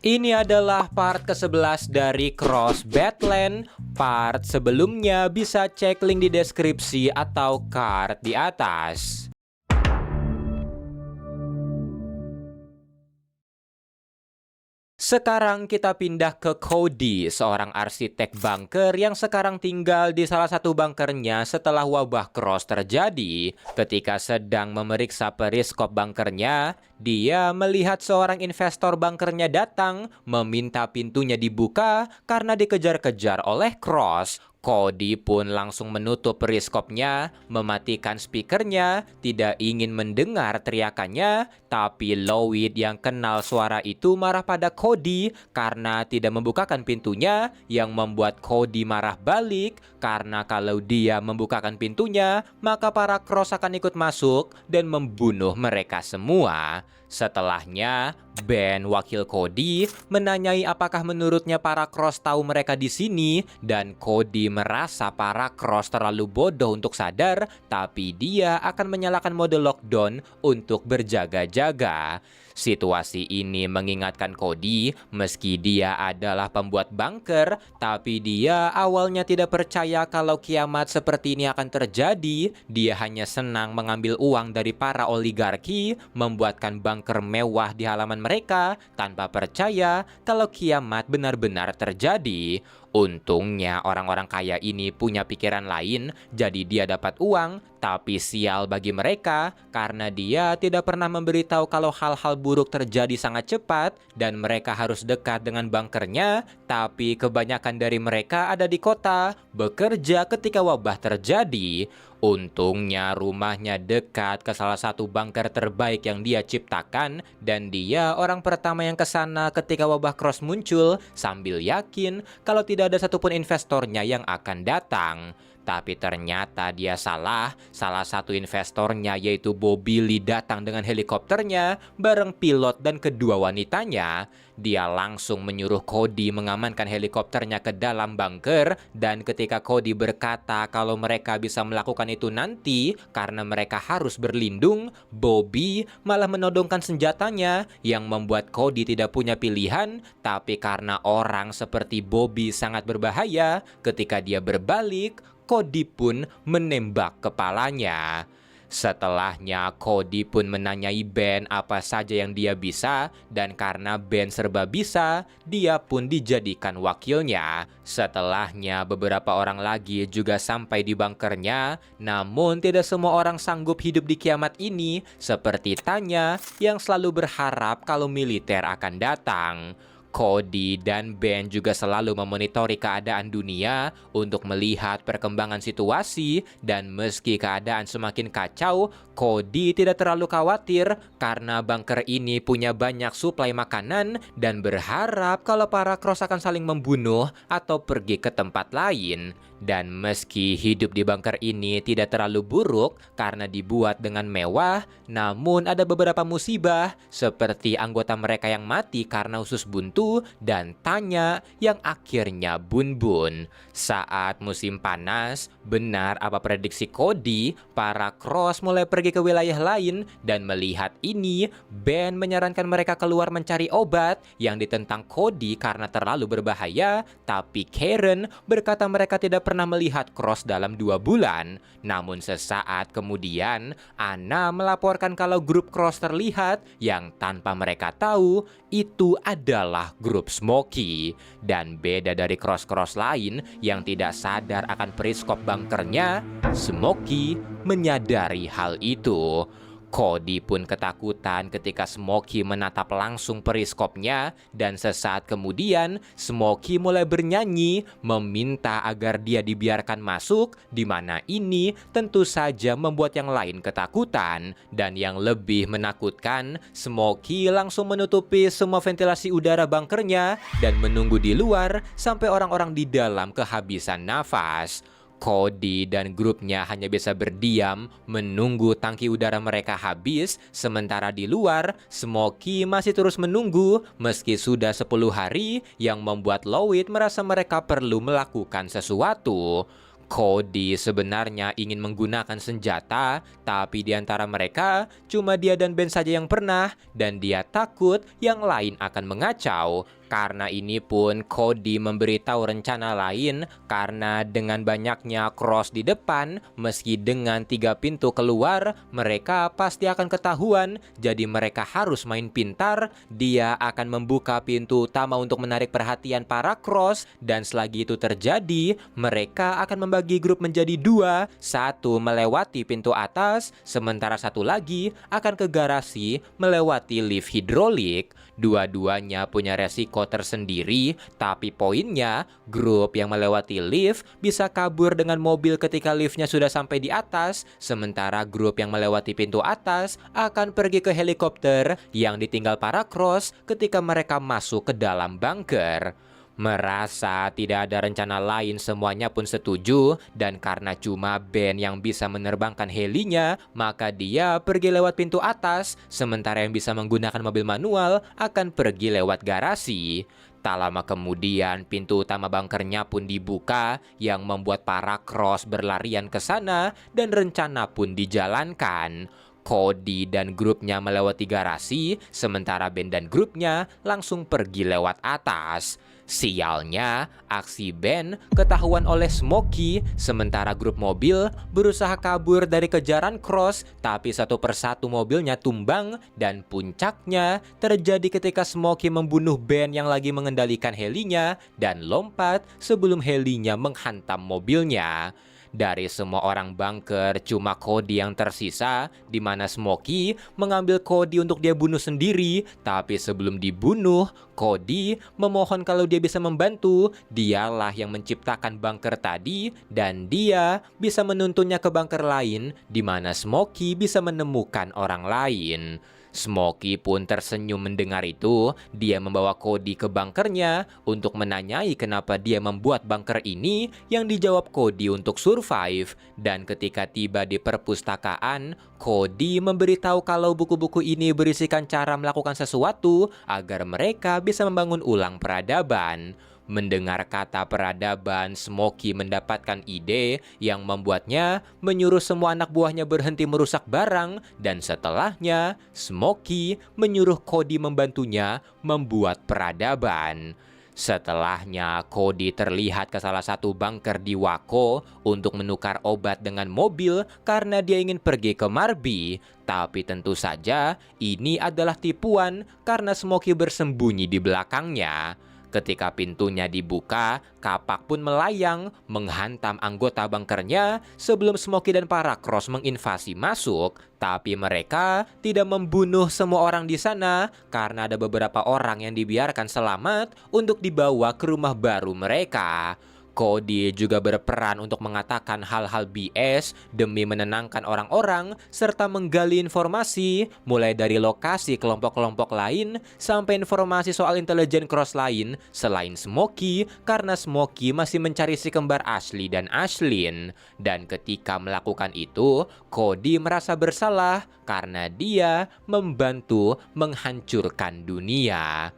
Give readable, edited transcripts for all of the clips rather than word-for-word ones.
Ini adalah part ke-11 dari Cross Badlands. Part sebelumnya bisa cek link di deskripsi atau card di atas. Sekarang kita pindah ke Cody, seorang arsitek bunker yang sekarang tinggal di salah satu bunkernya setelah wabah Cross terjadi. Ketika sedang memeriksa periskop bunkernya, dia melihat seorang investor bunkernya datang, meminta pintunya dibuka karena dikejar-kejar oleh Cross. Cody pun langsung menutup periskopnya, mematikan speakernya, tidak ingin mendengar teriakannya, tapi Lloyd yang kenal suara itu marah pada Cody karena tidak membukakan pintunya, yang membuat Cody marah balik karena kalau dia membukakan pintunya, maka para Cross akan ikut masuk dan membunuh mereka semua. Setelahnya, Ben, wakil Cody, menanyai apakah menurutnya para Cross tahu mereka di sini, dan Cody merasa para Cross terlalu bodoh untuk sadar, tapi dia akan menyalakan mode lockdown untuk berjaga-jaga. Situasi ini mengingatkan Cody, meski dia adalah pembuat bunker, tapi dia awalnya tidak percaya kalau kiamat seperti ini akan terjadi. Dia hanya senang mengambil uang dari para oligarki, membuatkan bunker mewah di halaman mereka, tanpa percaya kalau kiamat benar-benar terjadi. Untungnya orang-orang kaya ini punya pikiran lain, jadi dia dapat uang, tapi sial bagi mereka karena dia tidak pernah memberitahu kalau hal-hal buruk terjadi sangat cepat dan mereka harus dekat dengan bunkernya, tapi kebanyakan dari mereka ada di kota, bekerja ketika wabah terjadi. Untungnya rumahnya dekat ke salah satu bunker terbaik yang dia ciptakan, dan dia orang pertama yang ke sana ketika wabah Cross muncul, sambil yakin kalau tidak ada satupun investornya yang akan datang. Tapi ternyata dia salah. Salah satu investornya yaitu Bobby Lee datang dengan helikopternya bareng pilot dan kedua wanitanya. Dia langsung menyuruh Cody mengamankan helikopternya ke dalam bunker, dan ketika Cody berkata kalau mereka bisa melakukan itu nanti karena mereka harus berlindung, Bobby malah menodongkan senjatanya yang membuat Cody tidak punya pilihan. Tapi karena orang seperti Bobby sangat berbahaya, ketika dia berbalik, Cody pun menembak kepalanya. Setelahnya, Cody pun menanyai Ben apa saja yang dia bisa, dan karena Ben serba bisa, dia pun dijadikan wakilnya. Setelahnya, beberapa orang lagi juga sampai di bunkernya, namun tidak semua orang sanggup hidup di kiamat ini, seperti Tanya yang selalu berharap kalau militer akan datang. Cody dan Ben juga selalu memonitori keadaan dunia untuk melihat perkembangan situasi, dan meski keadaan semakin kacau, Cody tidak terlalu khawatir karena bunker ini punya banyak suplai makanan dan berharap kalau para Cross akan saling membunuh atau pergi ke tempat lain. Dan meski hidup di bunker ini tidak terlalu buruk karena dibuat dengan mewah, namun ada beberapa musibah seperti anggota mereka yang mati karena usus buntu dan Tanya yang akhirnya bun-bun. Saat musim panas, benar apa prediksi Cody, para Cross mulai pergi ke wilayah lain, dan melihat ini, Ben menyarankan mereka keluar mencari obat yang ditentang Cody karena terlalu berbahaya, tapi Karen berkata mereka tidak pernah melihat Cross dalam 2 bulan. Namun sesaat kemudian, Anna melaporkan kalau grup Cross terlihat yang tanpa mereka tahu itu adalah grup Smokey. Dan beda dari Cross-Cross lain yang tidak sadar akan periskop bunkernya, Smokey menyadari hal itu. Cody pun ketakutan ketika Smokey menatap langsung periskopnya, dan sesaat kemudian Smokey mulai bernyanyi meminta agar dia dibiarkan masuk, di mana ini tentu saja membuat yang lain ketakutan. Dan yang lebih menakutkan, Smokey langsung menutupi semua ventilasi udara bunkernya dan menunggu di luar sampai orang-orang di dalam kehabisan nafas. Cody dan grupnya hanya bisa berdiam menunggu tangki udara mereka habis, sementara di luar, Smokey masih terus menunggu meski sudah 10 hari, yang membuat Lloyd merasa mereka perlu melakukan sesuatu. Cody sebenarnya ingin menggunakan senjata, tapi di antara mereka cuma dia dan Ben saja yang pernah, dan dia takut yang lain akan mengacau. Karena ini pun Cody memberitahu rencana lain, karena dengan banyaknya cross di depan, meski dengan 3 pintu keluar, mereka pasti akan ketahuan. Jadi mereka harus main pintar. Dia akan membuka pintu utama untuk menarik perhatian para cross, dan selagi itu terjadi, mereka akan membagi grup menjadi 2. Satu melewati pintu atas, sementara satu lagi akan ke garasi melewati lift hidrolik. Dua-duanya punya resiko tersendiri, tapi poinnya grup yang melewati lift bisa kabur dengan mobil ketika liftnya sudah sampai di atas, sementara grup yang melewati pintu atas akan pergi ke helikopter yang ditinggal para cross ketika mereka masuk ke dalam bunker. Merasa tidak ada rencana lain, semuanya pun setuju, dan karena cuma Ben yang bisa menerbangkan helinya, maka dia pergi lewat pintu atas, sementara yang bisa menggunakan mobil manual akan pergi lewat garasi. Tak lama kemudian, pintu utama bunkernya pun dibuka, yang membuat para cross berlarian ke sana, dan rencana pun dijalankan. Cody dan grupnya melewati garasi, sementara Ben dan grupnya langsung pergi lewat atas. Sialnya, aksi Ben ketahuan oleh Smokey, sementara grup mobil berusaha kabur dari kejaran cross, tapi satu persatu mobilnya tumbang, dan puncaknya terjadi ketika Smokey membunuh Ben yang lagi mengendalikan helinya dan lompat sebelum helinya menghantam mobilnya. Dari semua orang bunker, cuma Cody yang tersisa, di mana Smokey mengambil Cody untuk dia bunuh sendiri. Tapi sebelum dibunuh, Cody memohon kalau dia bisa membantu. Dialah yang menciptakan bunker tadi, dan dia bisa menuntunnya ke bunker lain, di mana Smokey bisa menemukan orang lain. Smokey pun tersenyum mendengar itu. Dia membawa Cody ke bunkernya untuk menanyai kenapa dia membuat bunker ini, yang dijawab Cody untuk survive. Dan ketika tiba di perpustakaan, Cody memberitahu kalau buku-buku ini berisikan cara melakukan sesuatu agar mereka bisa membangun ulang peradaban. Mendengar kata peradaban, Smokey mendapatkan ide yang membuatnya menyuruh semua anak buahnya berhenti merusak barang, dan setelahnya Smokey menyuruh Cody membantunya membuat peradaban. Setelahnya, Cody terlihat ke salah satu bunker di Waco untuk menukar obat dengan mobil karena dia ingin pergi ke Marby. Tapi tentu saja ini adalah tipuan karena Smokey bersembunyi di belakangnya. Ketika pintunya dibuka, kapak pun melayang menghantam anggota bunkernya sebelum Smokey dan para cross menginvasi masuk. Tapi mereka tidak membunuh semua orang di sana karena ada beberapa orang yang dibiarkan selamat untuk dibawa ke rumah baru mereka. Cody juga berperan untuk mengatakan hal-hal BS demi menenangkan orang-orang serta menggali informasi mulai dari lokasi kelompok-kelompok lain sampai informasi soal intelijen cross lain selain Smokey, karena Smokey masih mencari si kembar Ashley dan Ashlyn. Dan ketika melakukan itu, Cody merasa bersalah karena dia membantu menghancurkan dunia.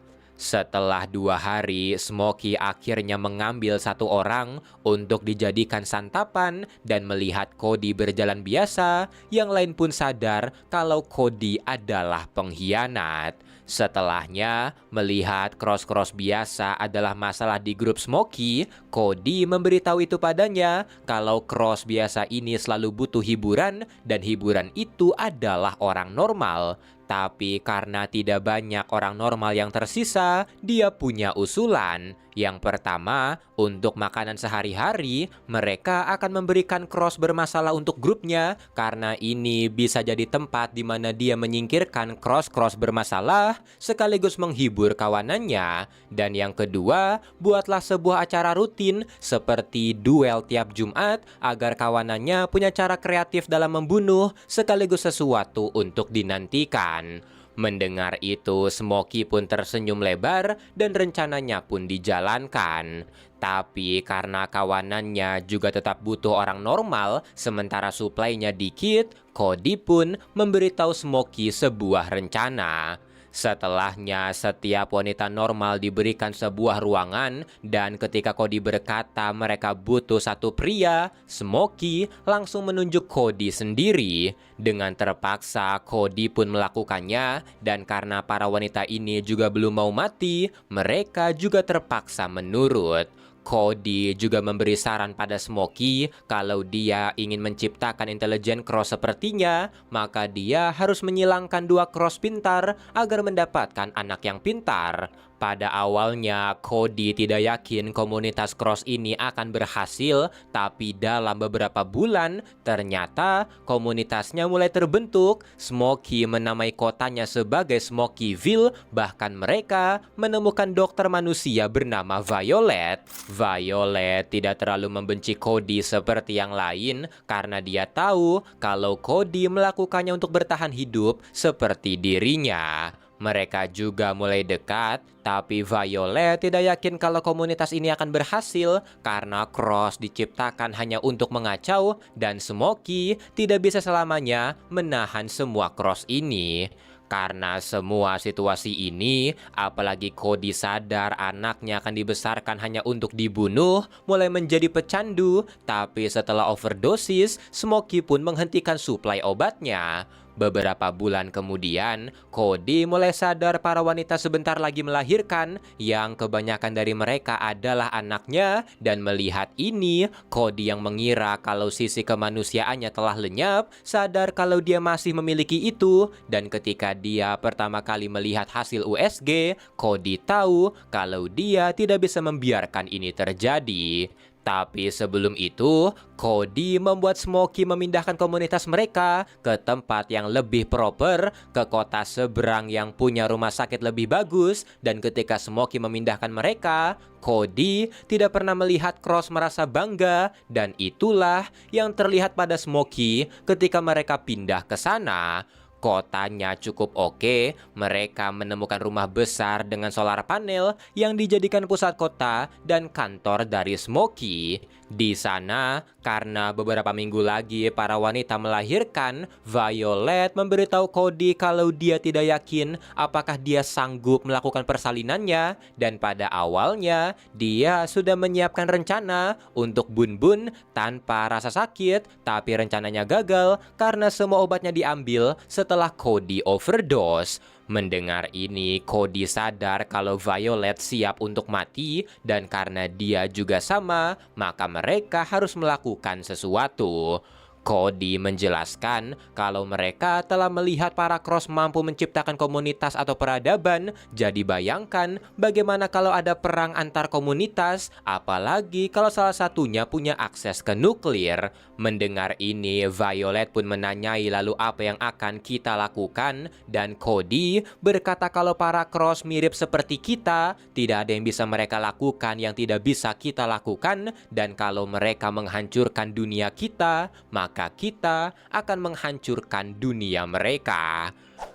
Setelah 2 hari, Smokey akhirnya mengambil satu orang untuk dijadikan santapan, dan melihat Cody berjalan biasa, yang lain pun sadar kalau Cody adalah pengkhianat. Setelahnya, melihat cross-cross biasa adalah masalah di grup Smokey, Cody memberitahu itu padanya kalau cross biasa ini selalu butuh hiburan, dan hiburan itu adalah orang normal. Tapi karena tidak banyak orang normal yang tersisa, dia punya usulan. Yang pertama, untuk makanan sehari-hari, mereka akan memberikan cross bermasalah untuk grupnya, karena ini bisa jadi tempat di mana dia menyingkirkan cross-cross bermasalah sekaligus menghibur kawanannya. Dan yang kedua, buatlah sebuah acara rutin seperti duel tiap Jumat agar kawanannya punya cara kreatif dalam membunuh sekaligus sesuatu untuk dinantikan. Mendengar itu, Smokey pun tersenyum lebar dan rencananya pun dijalankan. Tapi karena kawanannya juga tetap butuh orang normal, sementara suplainya dikit, Cody pun memberitahu Smokey sebuah rencana. Setelahnya, setiap wanita normal diberikan sebuah ruangan, dan ketika Cody berkata mereka butuh satu pria, Smokey langsung menunjuk Cody sendiri. Dengan terpaksa, Cody pun melakukannya, dan karena para wanita ini juga belum mau mati, mereka juga terpaksa menurut. Cody juga memberi saran pada Smokey kalau dia ingin menciptakan intelijen cross sepertinya, maka dia harus menyilangkan 2 cross pintar agar mendapatkan anak yang pintar. Pada awalnya, Cody tidak yakin komunitas cross ini akan berhasil, tapi dalam beberapa bulan, ternyata komunitasnya mulai terbentuk. Smokey menamai kotanya sebagai Smokeyville, bahkan mereka menemukan dokter manusia bernama Violet. Violet tidak terlalu membenci Cody seperti yang lain, karena dia tahu kalau Cody melakukannya untuk bertahan hidup seperti dirinya. Mereka juga mulai dekat, tapi Violet tidak yakin kalau komunitas ini akan berhasil karena Cross diciptakan hanya untuk mengacau dan Smokey tidak bisa selamanya menahan semua Cross ini. Karena semua situasi ini, apalagi Cody sadar anaknya akan dibesarkan hanya untuk dibunuh, mulai menjadi pecandu, tapi setelah overdosis, Smokey pun menghentikan suplai obatnya. Beberapa bulan kemudian, Cody mulai sadar para wanita sebentar lagi melahirkan, yang kebanyakan dari mereka adalah anaknya, dan melihat ini, Cody yang mengira kalau sisi kemanusiaannya telah lenyap, sadar kalau dia masih memiliki itu, dan ketika dia pertama kali melihat hasil USG, Cody tahu kalau dia tidak bisa membiarkan ini terjadi. Tapi sebelum itu, Cody membuat Smokey memindahkan komunitas mereka ke tempat yang lebih proper, ke kota seberang yang punya rumah sakit lebih bagus, dan ketika Smokey memindahkan mereka, Cody tidak pernah melihat Cross merasa bangga, dan itulah yang terlihat pada Smokey ketika mereka pindah ke sana. Kotanya cukup oke, mereka menemukan rumah besar dengan solar panel yang dijadikan pusat kota dan kantor dari Smokey. Di sana, karena beberapa minggu lagi para wanita melahirkan, Violet memberitahu Cody kalau dia tidak yakin apakah dia sanggup melakukan persalinannya, dan pada awalnya dia sudah menyiapkan rencana untuk Bun-Bun tanpa rasa sakit, tapi rencananya gagal karena semua obatnya diambil setelah Cody overdose. Mendengar ini, Cody sadar kalau Violet siap untuk mati, dan karena dia juga sama, maka mereka harus melakukan sesuatu. Cody menjelaskan kalau mereka telah melihat para Cross mampu menciptakan komunitas atau peradaban, jadi bayangkan bagaimana kalau ada perang antar komunitas, apalagi kalau salah satunya punya akses ke nuklir. Mendengar ini, Violet pun menanyai lalu apa yang akan kita lakukan, dan Cody berkata kalau para Cross mirip seperti kita, tidak ada yang bisa mereka lakukan yang tidak bisa kita lakukan, dan kalau mereka menghancurkan dunia kita, maka kita akan menghancurkan dunia mereka.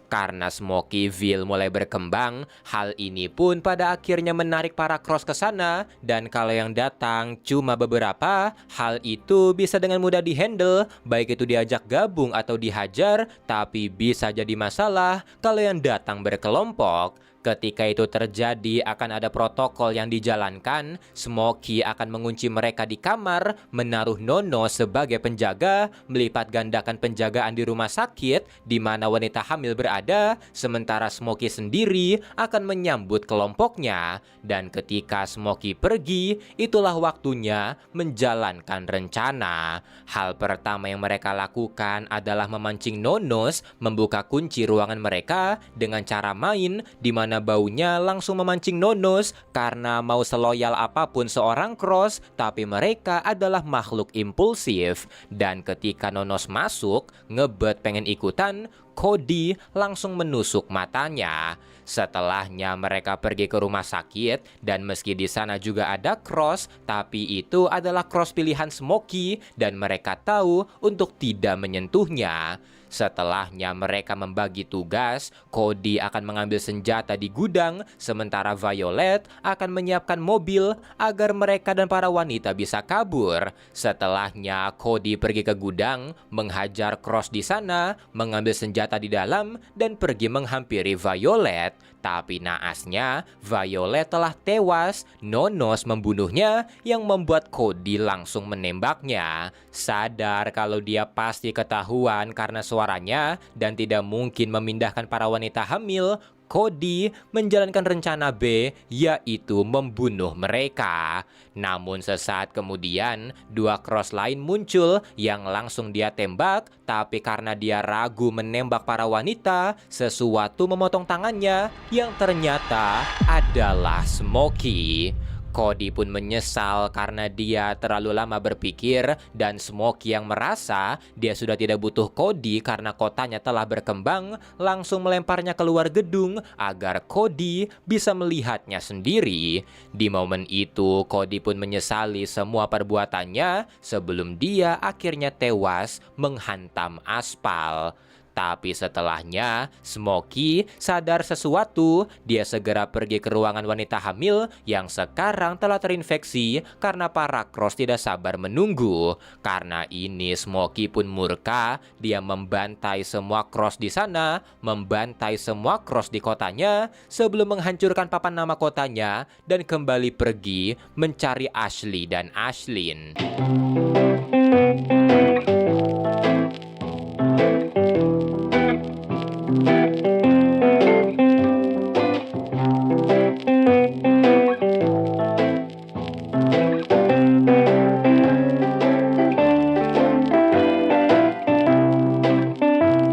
Karena Smokeyville mulai berkembang, hal ini pun pada akhirnya menarik para Cross ke sana, dan kalau yang datang cuma beberapa, hal itu bisa dengan mudah dihandle, baik itu diajak gabung atau dihajar, tapi bisa jadi masalah kalau yang datang berkelompok. Ketika itu terjadi, akan ada protokol yang dijalankan. Smokey akan mengunci mereka di kamar, menaruh Nono sebagai penjaga, melipat gandakan penjagaan di rumah sakit di mana wanita hamil berada, sementara Smokey sendiri akan menyambut kelompoknya. Dan ketika Smokey pergi, itulah waktunya menjalankan rencana. Hal pertama yang mereka lakukan adalah memancing Nonos membuka kunci ruangan mereka dengan cara main, di mana baunya langsung memancing Nonos karena mau seloyal apapun seorang Cross, tapi mereka adalah makhluk impulsif. Dan ketika Nonos masuk, ngebet pengen ikutan, Cody langsung menusuk matanya. Setelahnya mereka pergi ke rumah sakit, dan meski di sana juga ada Cross, tapi itu adalah Cross pilihan Smokey dan mereka tahu untuk tidak menyentuhnya. Setelahnya mereka membagi tugas, Cody akan mengambil senjata di gudang, sementara Violet akan menyiapkan mobil agar mereka dan para wanita bisa kabur. Setelahnya Cody pergi ke gudang, menghajar Cross di sana, mengambil senjata di dalam, dan pergi menghampiri Violet. Tapi naasnya, Violet telah tewas. Nonos membunuhnya yang membuat Cody langsung menembaknya. Sadar kalau dia pasti ketahuan karena suaranya dan tidak mungkin memindahkan para wanita hamil, Cody menjalankan rencana B, yaitu membunuh mereka. Namun sesaat kemudian, dua Cross lain muncul yang langsung dia tembak, tapi karena dia ragu menembak para wanita, sesuatu memotong tangannya yang ternyata adalah Smokey. Cody pun menyesal karena dia terlalu lama berpikir dan Smokey yang merasa dia sudah tidak butuh Cody karena kotanya telah berkembang langsung melemparnya keluar gedung agar Cody bisa melihatnya sendiri. Di momen itu Cody pun menyesali semua perbuatannya sebelum dia akhirnya tewas menghantam aspal. Tapi setelahnya, Smokey sadar sesuatu. Dia segera pergi ke ruangan wanita hamil yang sekarang telah terinfeksi karena para Cross tidak sabar menunggu. Karena ini, Smokey pun murka. Dia membantai semua Cross di sana, membantai semua Cross di kotanya sebelum menghancurkan papan nama kotanya dan kembali pergi mencari Ashley dan Ashlyn.